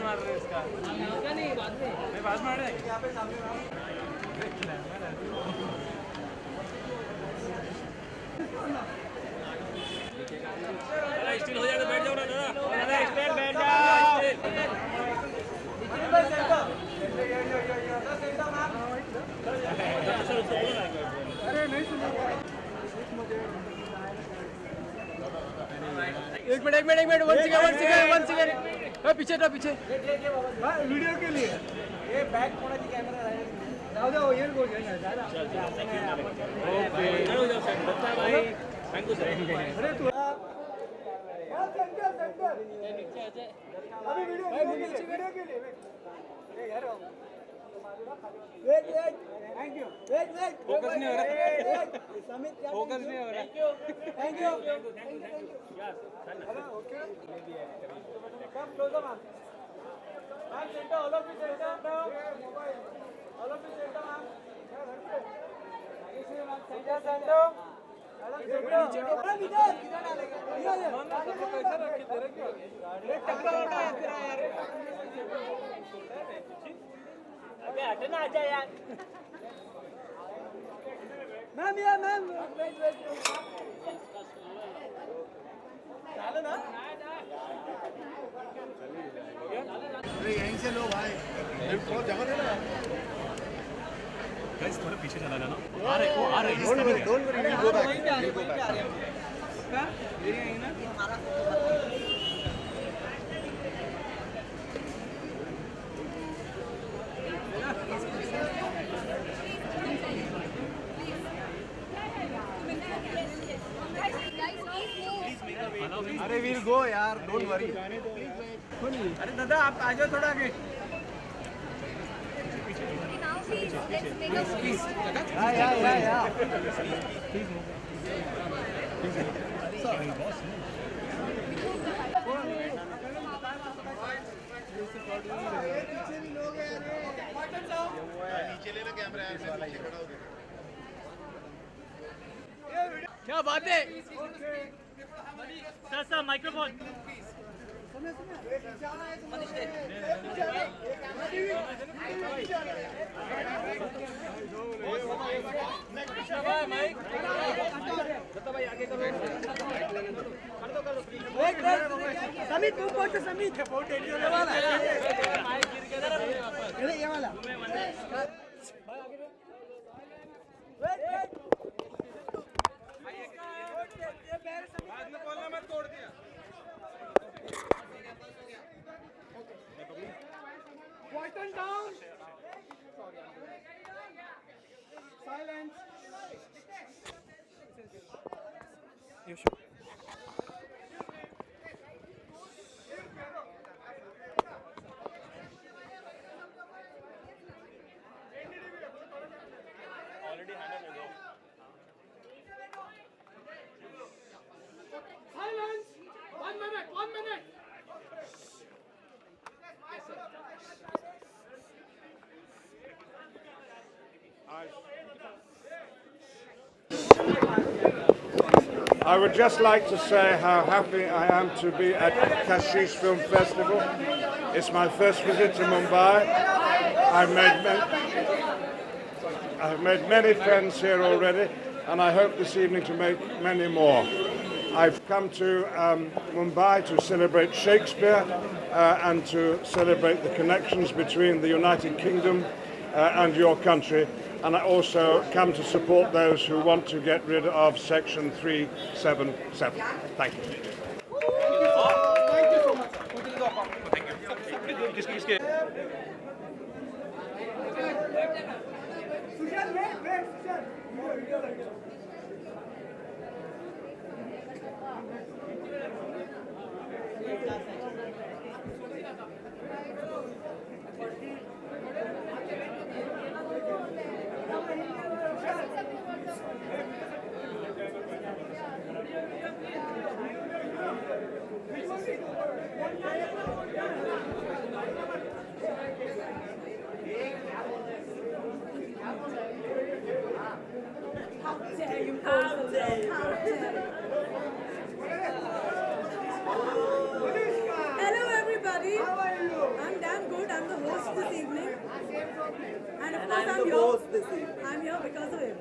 मार रहे इसका नहीं बाद में यहाँ पे सामने स्टील हो जाएगा बैठ जाओ ना दादा स्टील बैठ जाओ अरे नहीं सुनो एक मिनट वन सेकंड पीछे वीडियो के लिए ये बैक कोणाची कॅमेरा आहे जाऊ दे येर गो घे ओके चलो जाओ सर बच्चा भाई थैंक यू सर अरे तू सेंटर ये नीचे आ जाए अभी वीडियो के लिए ये यार wait thank you wait focus नहीं हो रहा समित क्या फोकस नहीं हो रहा thank you yes hello okay come close up ma'am centre all of you centre all of you centre ma'am centre centre अबे हटना आजा यार मैम यार मैम चलो ना अरे यहीं से लो भाई बहुत जगह है ना गाइस थोड़ा पीछे चला जाना आ रहे don't worry will go back का मेरी यहीं ना अरे विल गो यार डोंट वरी अरे दादा आप आ जाओ थोड़ा आगे नीचे लेना कैमरा क्या बात है सर माइक्रोफोन समित तू फोटो समित फोटो ये वाला ये वाला Button down. Silence. You sure? Already handed it. Silence. 1 minute. I would just like to say how happy I am to be at Kashish Film Festival. It's my first visit to Mumbai. I've made many friends here already, and I hope this evening to make many more. I've come to Mumbai to celebrate Shakespeare and to celebrate the connections between the United Kingdom and your country. And I also come to support those who want to get rid of Section 377. Thank you. Thank you so much. Thank you. Hello everybody. How are you? I'm host this evening. And of And course, I'm I'm the here. host this evening. I'm here because of him.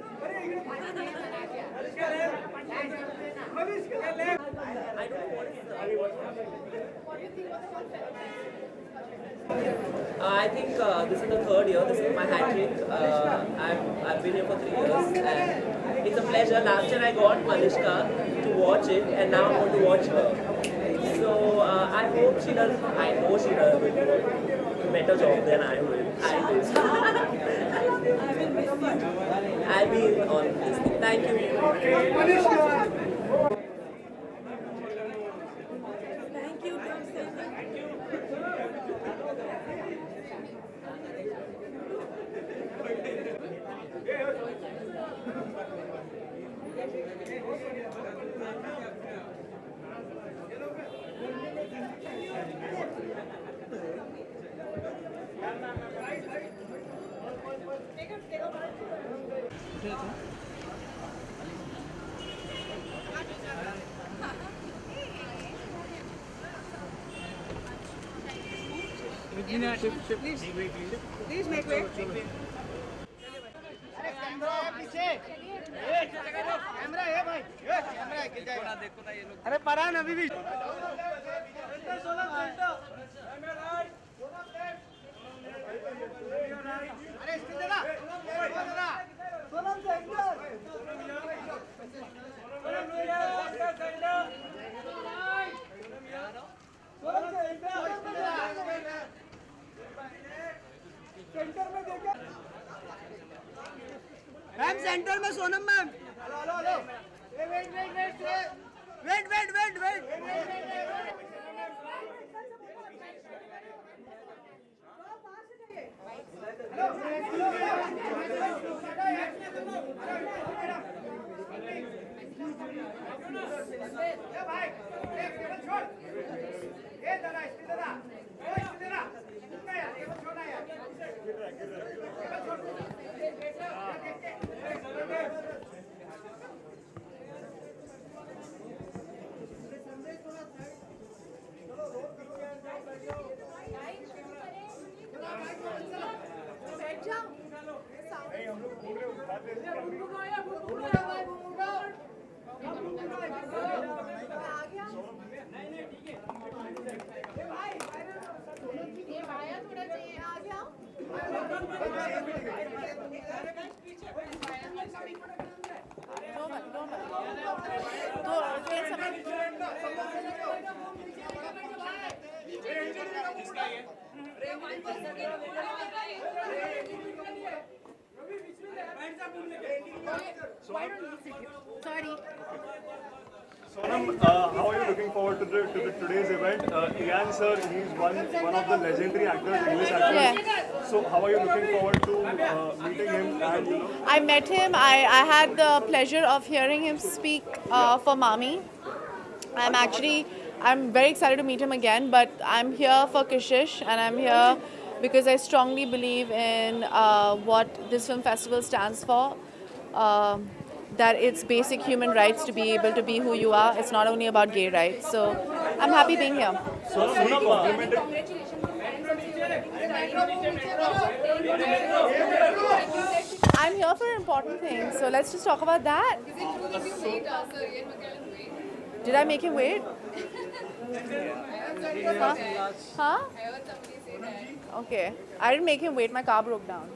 I think this is the third year. This is my hat trick. I've been here for 3 years, and it's a pleasure. Last year I got Malishka to watch it, and now I want to watch her. So I hope she does. I know she does a better job than I will. I will. I'll be on this thing. Thank you. Thank you, Tom Sagan. Please make way. अरे परान अभी भी ma'am centre में Sonam ma'am wait wait wait wait Sonam, how are you looking forward to today's event? Ian sir, he's one of the legendary actors, English actors. Yeah. So how are you looking forward to meeting him and I met him. I had the pleasure of hearing him speak for Mami. I'm very excited to meet him again, but I'm here for Kashish and I'm here because I strongly believe in what this film festival stands for. That it's basic human rights to be able to be who you are. It's not only about gay rights. So I'm happy being here. Sonam, he complimented. I'm here for important things. So let's just talk about that. Did I make him wait? Huh? Okay. I didn't make him wait. My car broke down.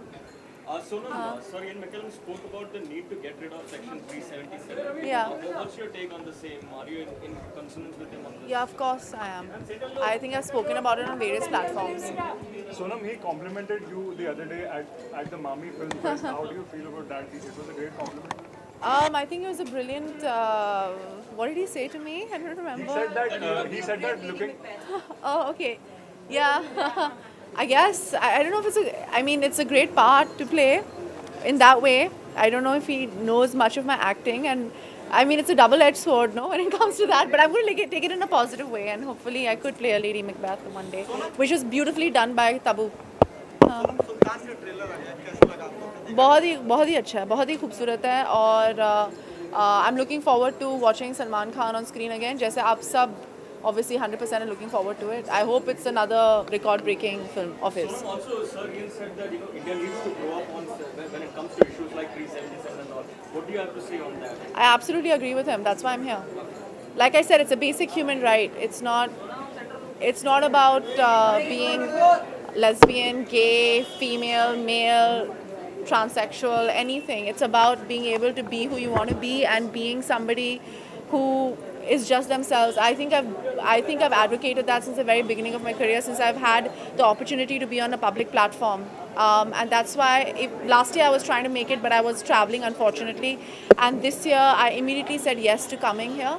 Sonam, Sir Ian McKellen spoke about the need to get rid of Section 377. Yeah. What's your take on the same? Are you in consonance with him on this? Yeah, of course I am. I think I've spoken about it on various platforms. Sonam, he complimented you the other day at the Mami Film Fest. How do you feel about that? It was a great compliment. I think it was a brilliant. What did he say to me? I don't remember. He said that looking. Oh, okay. Yeah. I guess. I don't know if it's a. I mean, it's a great part to play in that way. I don't know if he knows much of my acting. And I mean, it's a double-edged sword, no, when it comes to that. But I'm going to take it in a positive way. And hopefully, I could play a Lady Macbeth one day, which was beautifully done by Tabu. बहुत ही अच्छा है, बहुत ही खूबसूरत है और I am looking forward to watching Salman Khan on screen again. जैसे आप सब obviously 100% looking forward to it. I hope it's another record-breaking film of his. Also, Sir Gill said that India needs to grow up on when it comes to issues like 377 and all. What do you have to say on that? I absolutely agree with him. That's why I'm here. Like I said, it's a basic human right. It's not about being lesbian, gay, female, male, transsexual, anything. It's about being able to be who you want to be and being somebody who is just themselves. I think I've advocated that since the very beginning of my career, since I've had the opportunity to be on a public platform. And that's why last year I was trying to make it, but I was traveling, unfortunately. And this year I immediately said yes to coming here.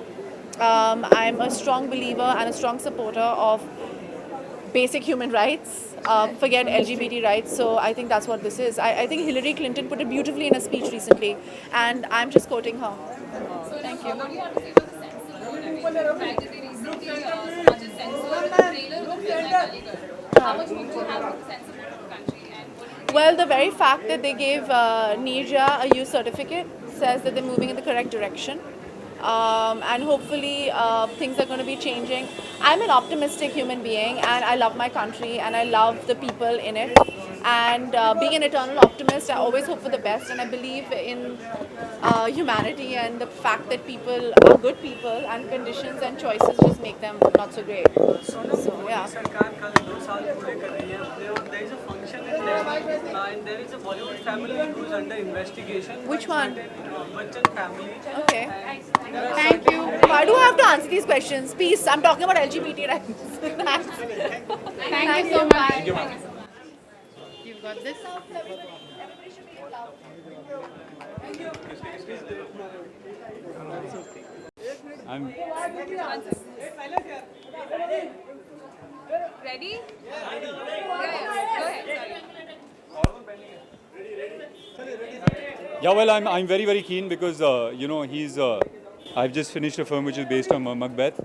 I'm a strong believer and a strong supporter of basic human rights. Forget LGBT rights. So I think that's what this is. I think Hillary Clinton put it beautifully in a speech recently, and I'm just quoting her. Thank you. What do you have to say about the censor board? I mean, the fact that they recently not just censored the trailer of Film Like Aligarh. How much hope do you have with the censor board of the country? And what do you Well, the very fact that they gave Neerja a youth certificate says that they're moving in the correct direction. And hopefully things are going to be changing. I'm an optimistic human being, and I love my country and I love the people in it. And being an eternal optimist, I always hope for the best, and I believe in humanity and the fact that people are good people and conditions and choices just make them not so great. So yeah. सरकार कल 2 साल पूरे कर रही है. There is a function in Delhi, and there is a Bollywood family who is under investigation. Which one? Bachchan family. Okay. Thank you. Why do I have to answer these questions? Peace. I'm talking about LGBT rights. Thank you so much. You've got this. Everybody should be allowed. Ready? Yeah, go ahead. Yeah, well, I'm very, very keen because, he's, I've just finished a film which is based on Macbeth,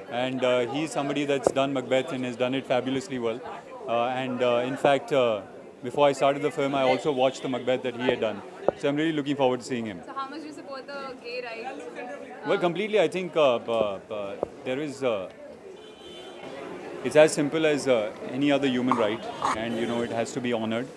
and he's somebody that's done Macbeth and has done it fabulously well. In fact, before I started the film, I also watched the Macbeth that he had done. So I'm really looking forward to seeing him. So how much do you support the gay rights? Well, completely, I think there is, it's as simple as any other human right, and, it has to be honored.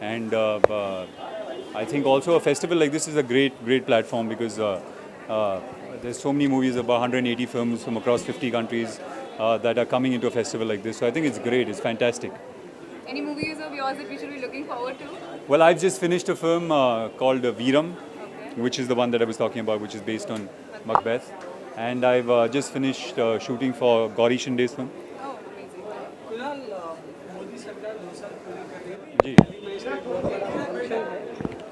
And I think also a festival like this is a great platform because there's so many movies, about 180 films from across 50 countries that are coming into a festival like this. So I think it's great, it's fantastic. Any movies of yours that we should be looking forward to? Well, I've just finished a film called Veeram, which is the one that I was talking about, which is based on Macbeth. And I've just finished shooting for Gauri Shinde's film. Oh, amazing. फिलहाल मोदी सरकार 2 साल पूरे कर रही है. जी दिल्ली में इसका बहुत बड़ा फंक्शन है.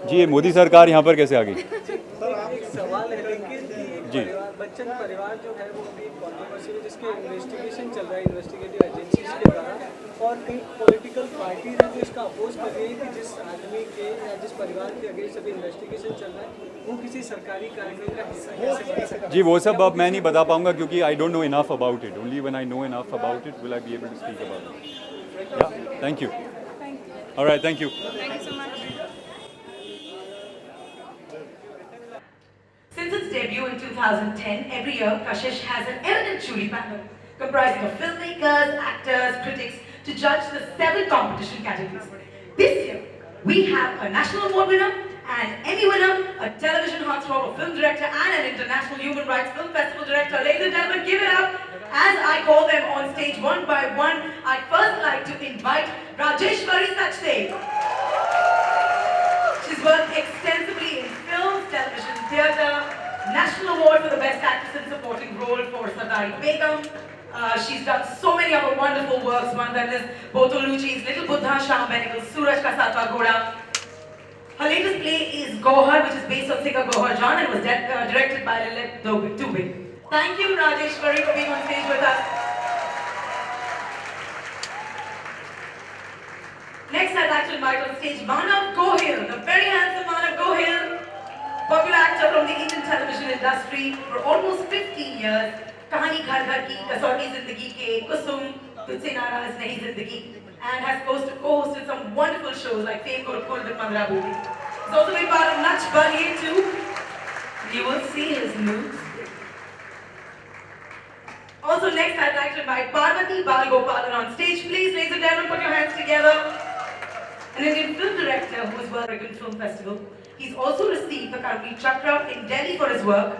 जी, ये मोदी सरकार यहाँ पर कैसे आ गई? एक सवाल है लेकिन जी। बच्चन परिवार जो है वो अभी कॉन्ट्रोवर्सी में जिसके इन्वेस्टिगेशन चल रहा है इन्वेस्टिगेटिव एजेंसीज के द्वारा, और कई पॉलिटिकल पार्टीज हैं जो इसका अपोज कर रही है कि जिस आदमी के या जिस परिवार के अगेंस्ट अभी इन्वेस्टिगेशन चल रहा है वो किसी सरकारी कार्यक्रम का हिस्सा कैसे बन सकता है. जी, वो सब अब मैं नहीं बता पाऊंगा क्योंकि I don't know enough about it. Only when I know enough about it will I be able to speak about it. Yeah, thank you. Alright, thank you. Thank you so much. Since its debut in 2010, every year Kashish has an eminent jury panel comprising of filmmakers, actors, critics to judge the 7 competition categories. This year, we have a national award winner, an Emmy winner, a television heartthrob, a film director, and an international human rights film festival director. Ladies and gentlemen, give it up as I call them on stage one by one. I'd first like to invite Rajeshwari Sachdev. She's worked extensively in films, television, theatre. National Award for the Best Actress in Supporting Role for Sardari Begum. She's done so many other wonderful works. One of them is Botoluchi's Little Buddha, Sham Benegal's Suraj Ka Satwa Ghoda. Her latest play is Gohar, which is based on Sikha Gohar Jan and was directed by Lilith Dubey. Thank you, Rajeshwari, for being on stage with us. Next, I'd like to invite on stage Manav Gohil, the very handsome Manav Gohil, popular actor from the Indian television industry for almost 15 years. Kahani Ghar Ghar Ki, Kasauti Zindagi Ke, Kusum, Tujhse Naraz Nahi Zindagi, and has co-hosted some wonderful shows like Fame Gurukul with Mandra Budi. He's also been part of Nach Baniye too. You will see his moves. Also next I'd like to invite Parvati Balgopalan on stage. Please, ladies and gentlemen, put your hands together. An Indian film director who has worked at American Film Festival. He's also received the Karmali Chakra in Delhi for his work,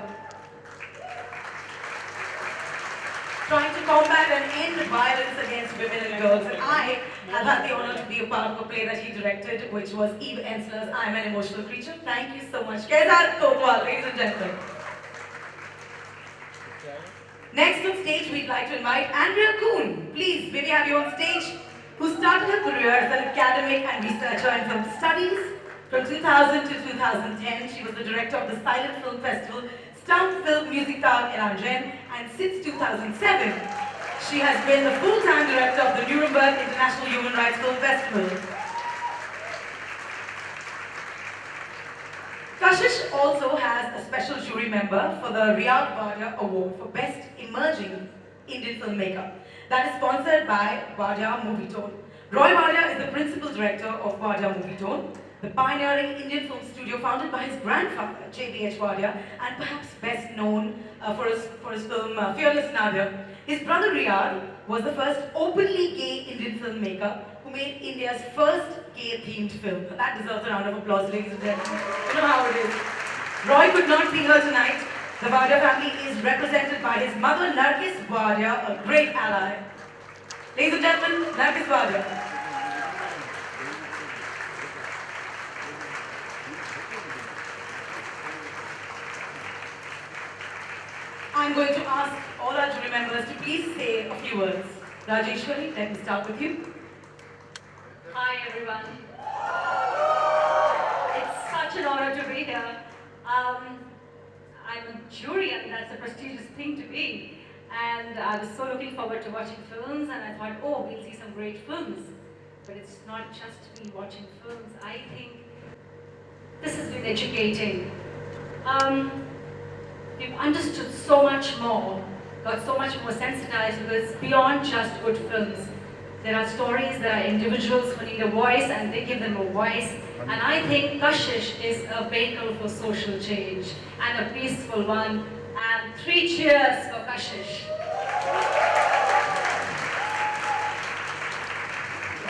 trying to combat and end violence against women and girls. And I have had the honor to be a part of a play that he directed, which was Eve Ensler's I'm an Emotional Creature. Thank you so much. Kezar Kotwal, ladies and gentlemen. Next on stage, we'd like to invite Andrea Kuhn. Please, may we have you on stage, who started her career as an academic and researcher in film studies. From 2000 to 2010, she was the director of the Silent Film Festival, Stamp Film Music Tag in Anjen, and since 2007, she has been the full-time director of the Nuremberg International Human Rights Film Festival. Kashish also has a special jury member for the Riyad Wadia Award for Best Emerging Indian Filmmaker. That is sponsored by Wadia Movietone. Roy Wadia is the principal director of Wadia Movietone, the pioneering Indian film studio founded by his grandfather, J.B.H. Wadia, and perhaps best known for his film Fearless Nadir. His brother Riyad was the first openly gay Indian filmmaker who made India's first gay-themed film. That deserves a round of applause, ladies and gentlemen. You know how it is. Roy could not be here tonight. The Wadia family is represented by his mother, Nargis Wadia, a great ally. Ladies and gentlemen, Nargis Wadia. I'm going to ask all our jury members to please say a few words. Rajeshwari, let me start with you. Hi everyone. It's such an honor to be here. I'm a jury and that's a prestigious thing to be. And I was so looking forward to watching films and I thought, oh, we'll see some great films. But it's not just me watching films. I think this has been educating. We've understood so much more, got so much more sensitized because beyond just good films. There are stories, there are individuals who need a voice and they give them a voice. And I think Kashish is a vehicle for social change and a peaceful one. And 3 cheers for Kashish.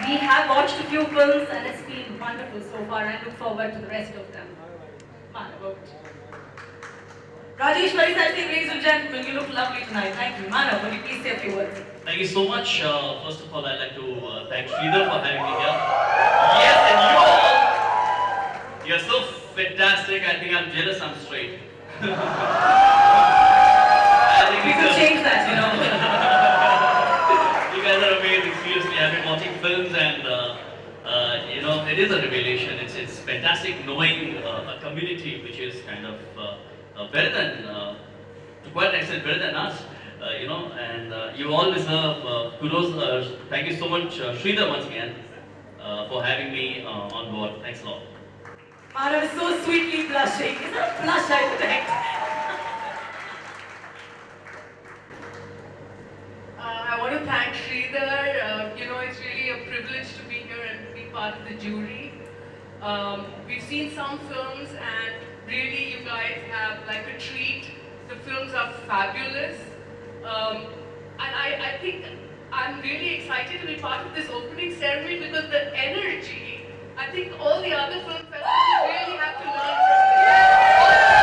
We have watched a few films and it's been wonderful so far. I look forward to the rest of them. Manav. Rajeshwari, ladies and gentlemen, you look lovely tonight. Thank you. Manav, will you please say a few words? Thank you so much. First of all, I'd like to thank Sridhar for having me here. Yes, and you all, you're so fantastic. I think I'm jealous I'm straight. We could change that, you know. You guys are amazing. Seriously, I've been watching films and you know, it is a revelation. It's fantastic knowing a community which is kind of better than, to quite an extent, better than us. You know, and you all deserve kudos. Thank you so much, Sridhar, once again, for having me on board. Thanks a lot. Manav is so sweetly blushing. It's not blush, I think. I want to thank Sridhar. You know, it's really a privilege to be here and be part of the jury. We've seen some films and really you guys have like a treat. The films are fabulous. And I think I'm really excited to be part of this opening ceremony because the energy, I think all the other film festivals really have to learn from this.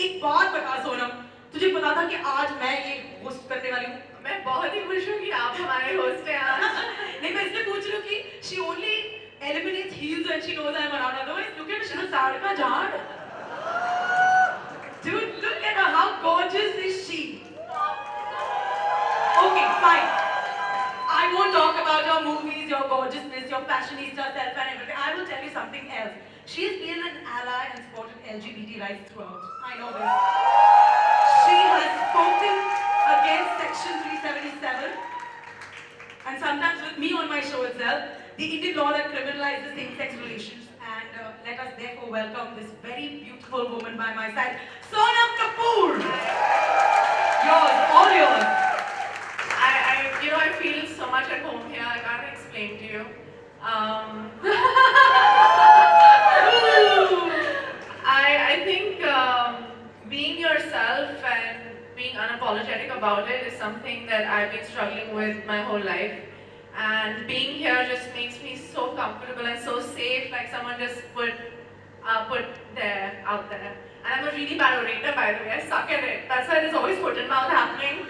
एक बात बता सोनम, तुझे पता था कि आज मैं ये होस्ट करने वाली हूँ? मैं बहुत ही खुश हूँ कि आप हमारे होस्ट हैं आज। नहीं, मैं इसलिए पूछ रही हूँ कि she only eliminates heels when she knows I'm around. Otherwise, look at her, she's a साड़ झाड़. Dude, look at her. How gorgeous is she? Okay, fine. I won't talk about your movies, your gorgeousness, your fashion and supported LGBT rights throughout. I know this. She has spoken against Section 377, and sometimes with me on my show itself, the Indian law that criminalizes same-sex relations. And let us therefore welcome this very beautiful woman by my side, Sonam Kapoor. Yours, all yours. I feel so much at home here. I can't explain to you. I think being yourself and being unapologetic about it is something that I've been struggling with my whole life. And being here just makes me so comfortable and so safe, like someone just put there, out there. And I'm a really bad orator, by the way. I suck at it. That's why there's always foot and mouth happening.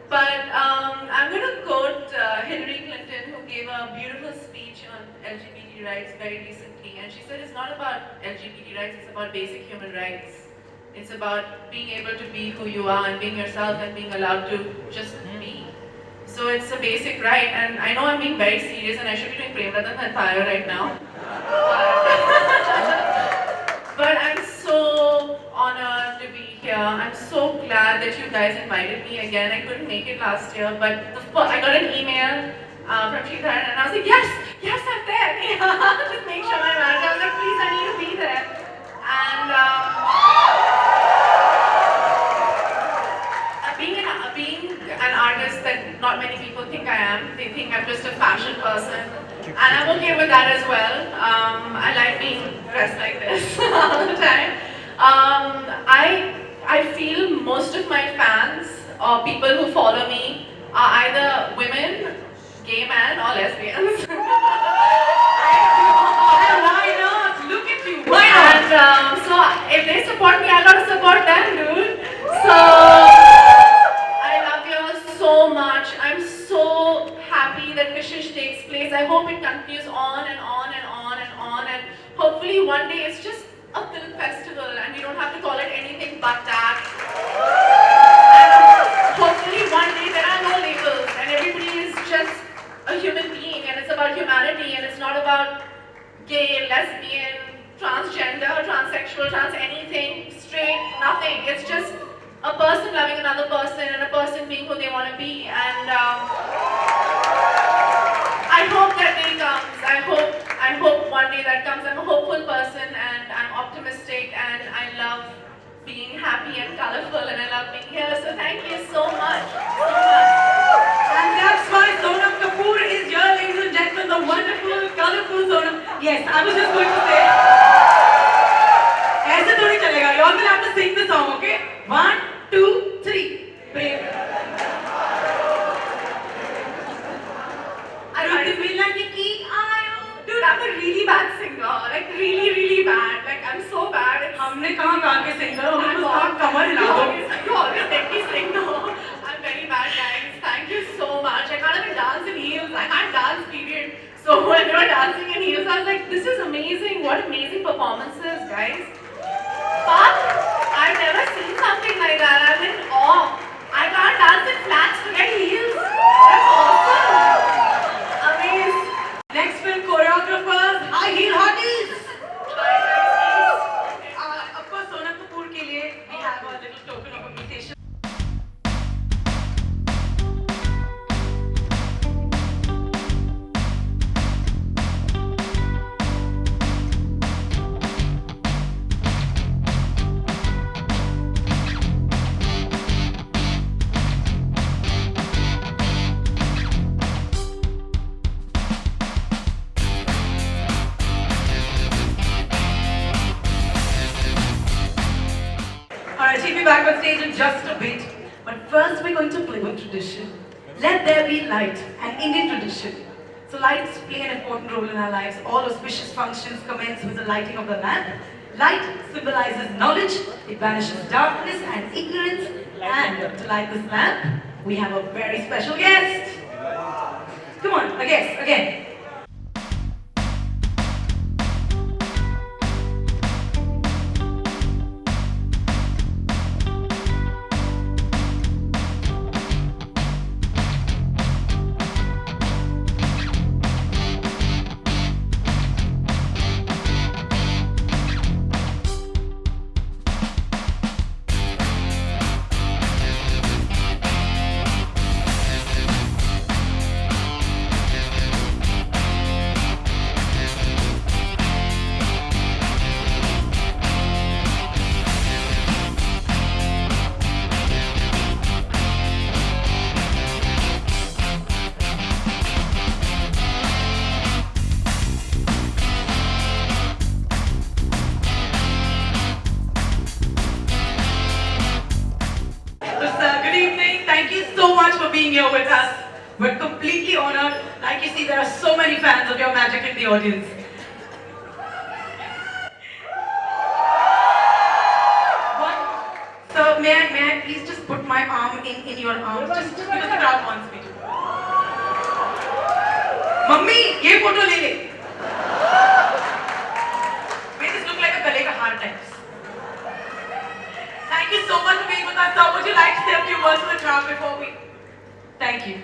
But I'm going to quote Hillary Clinton, who gave a beautiful speech on LGBT rights very recently. And she said it's not about LGBT rights, it's about basic human rights. It's about being able to be who you are and being yourself and being allowed to just be. So it's a basic right, and I know I'm being very serious and I should be doing Prem Ratan Dhanpaya right now. But I'm so honored to be here. I'm so glad that you guys invited me again. I couldn't make it last year, but I got an email from Sridharan and I was like, yes, I'm there. Just make sure my manager, I was like, please, I need to be there. And being an artist that not many people think I am, they think I'm just a fashion person. And I'm okay with that as well. I like being dressed like this all the time. I feel most of my fans or people who follow me are either women, gay men, or lesbians. Why not? Look at you. Why not? And so if they support me, I gotta support them, dude. So I love you all so much. I'm so happy that Kashish takes place. I hope it continues on and on and on and on. And hopefully one day it's just a film festival and we don't have to call it anything but that. And hopefully one day there are no labels and everybody is just a human being and it's about humanity and it's not about gay, lesbian, transgender, transsexual, trans anything, straight, nothing. It's just a person loving another person and a person being who they want to be. And I hope that day comes. I hope one day that comes. I'm a hopeful person and I'm optimistic and I love being happy and colorful and I love being here. So thank you so much. So much. And that's why Sonam Kapoor is here, ladies and gentlemen, the wonderful, colorful Sonam. Yes, I was just going to say, ऐसे थोड़ी चलेगा. You all will have to sing the song, okay? 1, 2, 3. Prem. Dude, I'm a really bad singer. Like really bad. Like I'm so bad. हमने कहाँ गा के sing करो? हमने तो कहाँ कमर हिला दो. You always make me sing. No, I'm very bad, guys. Thank you so much. I can't even dance in heels. I can't dance, period. So when they were dancing in heels, I was like, this is amazing. What amazing performances, guys. But I've never seen something like that. I'm in awe. I can't dance in flats to get heels. That's awesome. Amazing. Next film choreographers, high heel hotties. Of course, Sonam Kapoor के लिए we have a little token of appreciation. Alright, she'll be back on stage in just a bit. But first we're going to play with tradition. Let there be light, an Indian tradition. So lights play an important role in our lives. All auspicious functions commence with the lighting of the lamp. Light symbolizes knowledge, it banishes darkness and ignorance. And to light this lamp, we have a very special guest. Come on, a guest, again. being here with us. We're completely honored. Like you see, there are so many fans of your magic in the audience. So may I please just put my arm in your arm, just because the crowd wants me to. Mummy, ये photo ले ले. Make this look like a gale ka har types. Thank you so much for being with us. Sir, would you like to say a few words to the crowd before we? Thank you.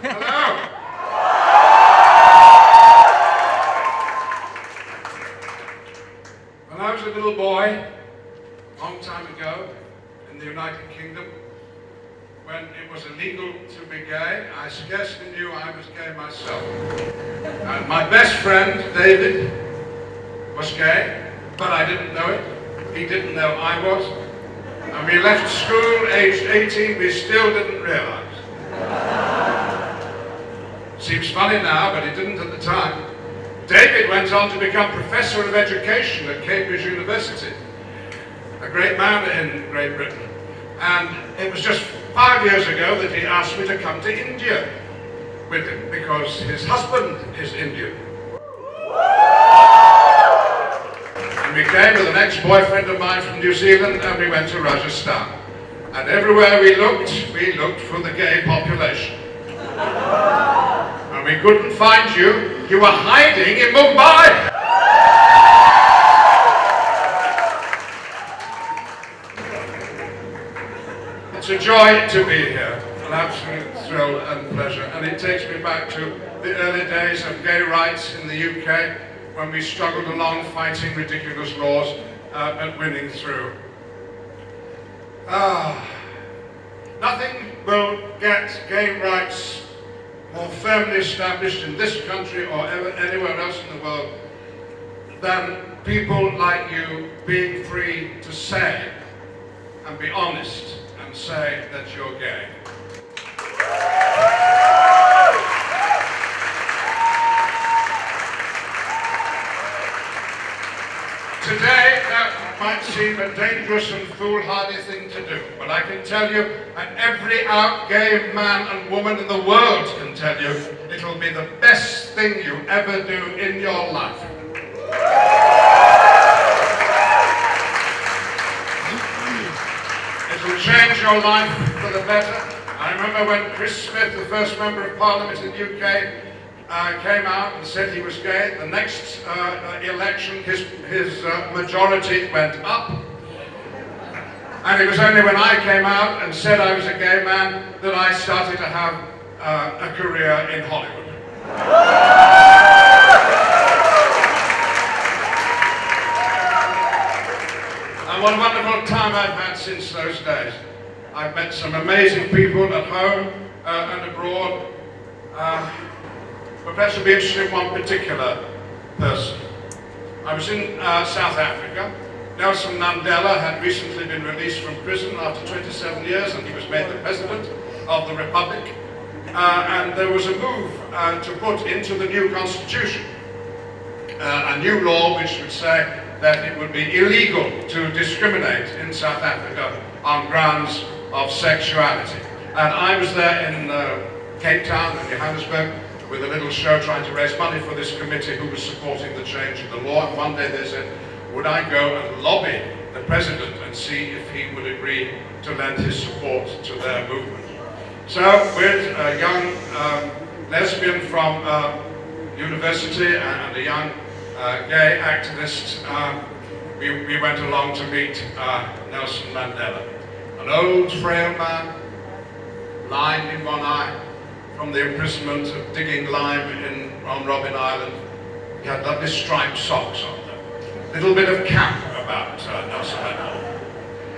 Hello. When I was a little boy, long time ago, in the United Kingdom, when it was illegal to be gay, I scarcely knew I was gay myself. And my best friend, David, was gay, but I didn't know it. He didn't know I was. And we left school aged 18, we still didn't realize. Seems funny now, but it didn't at the time. David went on to become Professor of Education at Cambridge University, a great man in Great Britain. And it was just 5 years ago that he asked me to come to India with him, because his husband is Indian. And we came with an ex-boyfriend of mine from New Zealand, and we went to Rajasthan. And everywhere we looked for the gay population. And we couldn't find you. You were hiding in Mumbai. It's a joy to be here, an absolute thrill and pleasure. And it takes me back to the early days of gay rights in the UK, when we struggled along fighting ridiculous laws and winning through. Nothing will get gay rights more firmly established in this country or anywhere else in the world than people like you being free to say and be honest and say that you're gay. Today, that might seem a dangerous and foolhardy thing to do, but I can tell you, and every out gay man and woman in the world can tell you, it will be the best thing you ever do in your life. It will change your life for the better. I remember when Chris Smith, the first Member of Parliament in the UK, came out and said he was gay. The next election, his majority went up. And it was only when I came out and said I was a gay man that I started to have a career in Hollywood. And what a wonderful time I've had since those days. I've met some amazing people at home and abroad. But perhaps you'll be interested in one particular person. I was in South Africa. Nelson Mandela had recently been released from prison after 27 years, and he was made the president of the Republic. And there was a move to put into the new constitution a new law which would say that it would be illegal to discriminate in South Africa on grounds of sexuality. And I was there in Cape Town and Johannesburg with a little show trying to raise money for this committee who was supporting the change of the law. And one day they said, would I go and lobby the president and see if he would agree to lend his support to their movement. So with a young lesbian from university and a young gay activist, we went along to meet Nelson Mandela. An old, frail man, blind in one eye, from the imprisonment of digging lime on Robben Island. He had lovely striped socks on them. A little bit of camp about Nelson Mandela.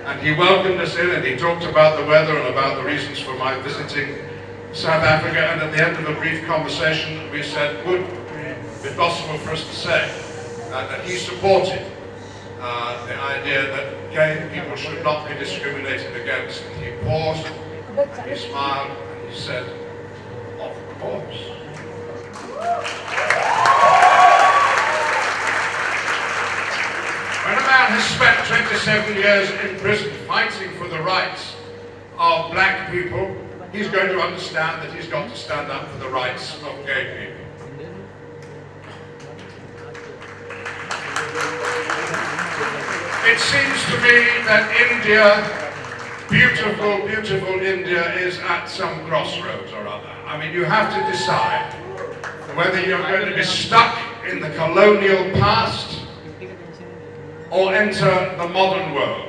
And he welcomed us in and he talked about the weather and about the reasons for my visiting South Africa. And at the end of a brief conversation, we said, would it be possible for us to say that he supported the idea that gay people should not be discriminated against. And he paused, and he smiled, and he said, of course. When a man has spent 27 years in prison fighting for the rights of black people, he's going to understand that he's got to stand up for the rights of gay people. It seems to me that India, beautiful, beautiful India, is at some crossroads or other. I mean, you have to decide whether you're going to be stuck in the colonial past or enter the modern world.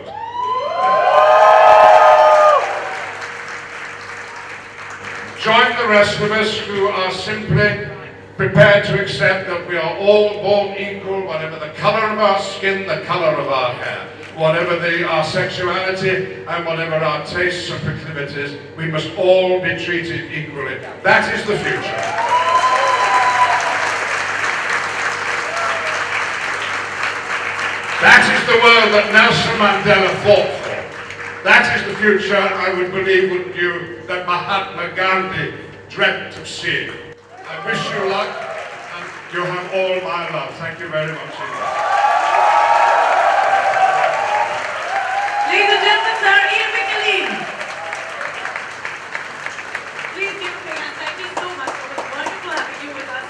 Join the rest of us who are simply prepared to accept that we are all born equal, whatever the colour of our skin, the colour of our hair, whatever our sexuality and whatever our tastes and proclivities, we must all be treated equally. That is the future. That is the world that Nelson Mandela fought for. That is the future, I would believe, wouldn't you, that Mahatma Gandhi dreamt of seeing. I wish you luck, and you have all my love. Thank you very much indeed. Ladies and gentlemen, Sir Ian McKellen. Please give a big hand. Thank you so much. It was wonderful having you with us.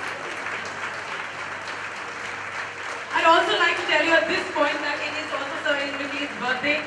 I'd also like to tell you at this point that it is also Sir Ian McKellen's birthday.